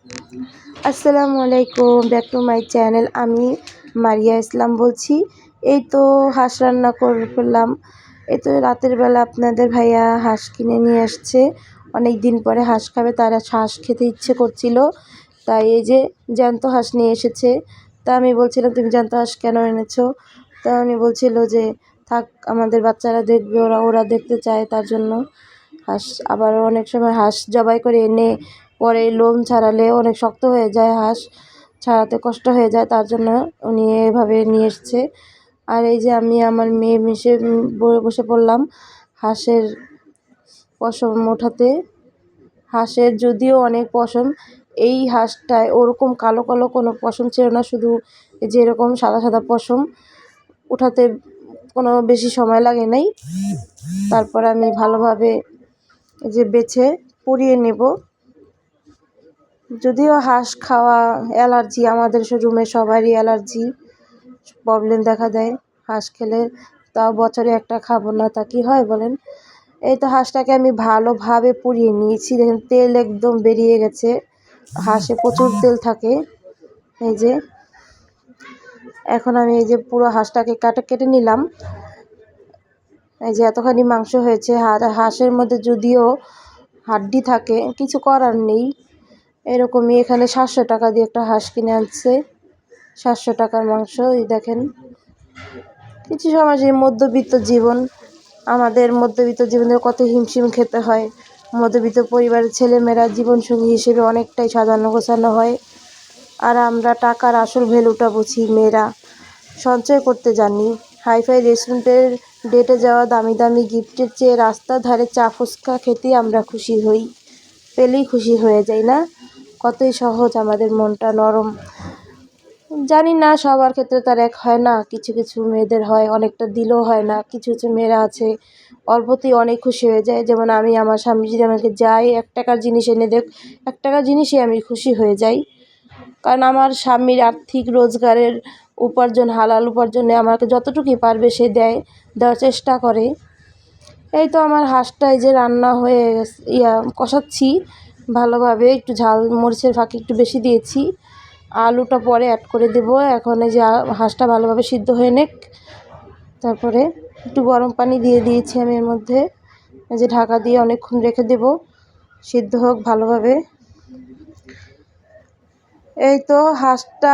আসসালামু আলাইকুম, back to my channel. আমি মারিয়া ইসলাম বলছি। এই তো হাঁস রান্না করলাম। এই তো রাতের বেলা আপনাদের ভাইয়া হাঁস কিনে নিয়ে আসছে। অনেক দিন পরে হাঁস খাবে, তারা হাঁস খেতে ইচ্ছে করছিল, তাই এই যে জ্যান্ত হাঁস নিয়ে এসেছে। তা আমি বলছিলাম, তুমি জ্যান্ত হাঁস কেন এনেছো? তা উনি বলছিল যে থাক, আমাদের বাচ্চারা দেখবে, ওরা ওরা দেখতে চায়, তার জন্য হাঁস। আবার অনেক সময় হাঁস জবাই করে এনে পরে লোম ছাড়ালে অনেক শক্ত হয়ে যায়, হাঁস ছাড়াতে কষ্ট হয়ে যায়, তার জন্য উনি এভাবে নিয়ে এসছে। আর এই যে আমি আমার মেয়ে মিশে বসে পড়লাম হাঁসের পশম ওঠাতে। হাঁসের যদিও অনেক পশম, এই হাঁসটায় ওরকম কালো কালো কোনো পশম ছিল না, শুধু যে এরকম সাদা সাদা পশম। উঠাতে কোনো বেশি সময় লাগে নাই। তারপর আমি ভালোভাবে যে বেছে পুড়িয়ে নেব। যদিও হাঁস খাওয়া অ্যালার্জি, আমাদের রুমে সবারই অ্যালার্জি প্রবলেম দেখা দেয় হাঁস খেলে। তাও বছরে একটা খাবো না, তা কী হয় বলেন? এই তো হাঁসটাকে আমি ভালোভাবে পুড়িয়ে নিয়েছি, দেখেন তেল একদম বেরিয়ে গেছে। হাঁসে প্রচুর তেল থাকে। এই যে এখন আমি এই যে পুরো হাঁসটাকে কেটে নিলাম। এই যে এতখানি মাংস হয়েছে। হাঁসের মধ্যে যদিও হাড্ডি থাকে, কিছু করার নেই। এরকমই এখানে 700 টাকা দিয়ে একটা হাঁস কিনে আনছে, 700 টাকার মাংস। এই দেখেন, কিছু সমাজে মধ্যবিত্ত জীবন, আমাদের মধ্যবিত্ত জীবনের কত হিমশিম খেতে হয়। মধ্যবিত্ত পরিবারের ছেলেমেয়েরা জীবনসঙ্গী হিসেবে অনেকটাই সাজানো গোছানো হয়, আর আমরা টাকার আসল ভ্যালুটা বুঝি। মেয়েরা সঞ্চয় করতে জানি। হাইফাই রেস্টুরেন্টের ডেটে যাওয়া, দামি দামি গিফটের চেয়ে রাস্তার ধারে চা ফুচকা খেতেই আমরা খুশি হই, পেলেই খুশি হয়ে যাই না? কতই সহজ, আমাদের মনটা নরম। জানি না সবার ক্ষেত্রে তার এক হয় না, কিছু কিছু মেয়েদের হয়, অনেকটা দিলেও হয় না। কিছু কিছু মেয়েরা আছে অল্পতেই অনেক খুশি হয়ে যায়। যেমন আমি, আমার স্বামী যদি আমাকে যাই 1 টাকার জিনিস এনে দেখ, 1 টাকার জিনিসে আমি খুশি হয়ে যাই। কারণ আমার স্বামীর আর্থিক রোজগারের উপার্জন, হালাল উপার্জনে আমাকে যতটুকুই পারবে সে দেওয়ার চেষ্টা করে। এই তো আমার হাঁসটা এই যে রান্না হয়ে গেছে, কষাচ্ছি ভালোভাবে। একটু ঝাল মরিচের ফাঁকি একটু বেশি দিয়েছি। আলুটা পরে অ্যাড করে দেব। এখন এই যে হাঁসটা ভালোভাবে সিদ্ধ হয়ে নেক, তারপরে একটু গরম পানি দিয়ে দিয়েছি আমি এর মধ্যে। এই যে ঢাকা দিয়ে অনেকক্ষণ রেখে দেব, সিদ্ধ হোক ভালোভাবে। এই তো হাঁসটা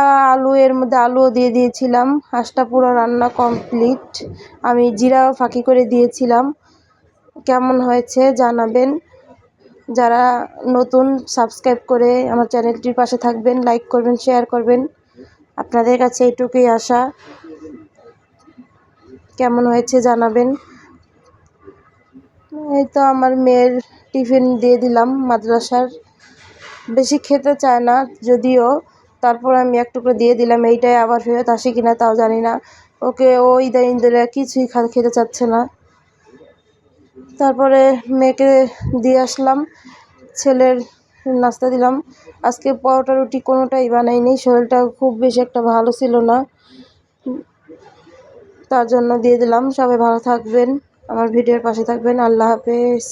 এর মধ্যে আলুও দিয়ে দিয়েছিলাম। হাঁসটা পুরো রান্না কমপ্লিট। আমি জিরাও ফাঁকি করে দিয়েছিলাম। কেমন হয়েছে জানাবেন। যারা নতুন, সাবস্ক্রাইব করে আমার চ্যানেলটির পাশে থাকবেন, লাইক করবেন, শেয়ার করবেন। আপনাদের কাছে এইটুকুই আশা। কেমন হয়েছে জানাবেন। এই তো আমার মেয়ের টিফিন দিয়ে দিলাম মাদ্রাসার। বেশি খেতে চায় না যদিও, তারপর আমি এক টুকরো দিয়ে দিলাম। এইটাই আবার ফেরত আসে কিনা তাও জানি না। ওকে ইদানিং ধরে কিছুই খেতে চাচ্ছে না। তারপরে মেয়েকে দিয়ে আসলাম, ছেলের নাস্তা দিলাম। আজকে পরোটা রুটি কোনোটাই বানাইনি, শরীরটা খুব বেশি একটা ভালো ছিল না, তার জন্য দিয়ে দিলাম। সবাই ভালো থাকবেন, আমার ভিডিওর পাশে থাকবেন। আল্লাহ হাফেজ।